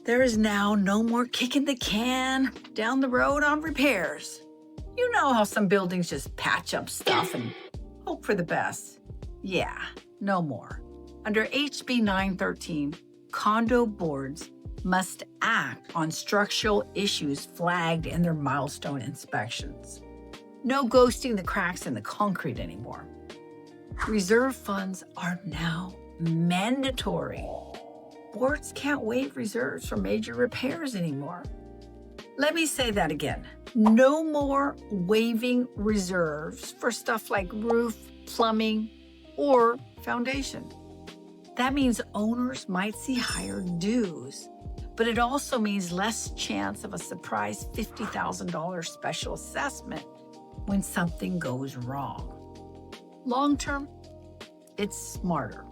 There is now no more kicking the can down the road on repairs. You know how some buildings just patch up stuff and hope for the best. Yeah, no more. Under HB 913, condo boards must act on structural issues flagged in their milestone inspections. No ghosting the cracks in the concrete anymore. Reserve funds are now mandatory. Boards can't waive reserves for major repairs anymore. Let me say that again. No more waiving reserves for stuff like roof, plumbing, or foundation. That means owners might see higher dues, but it also means less chance of a surprise $50,000 special assessment when something goes wrong. Long term, it's smarter.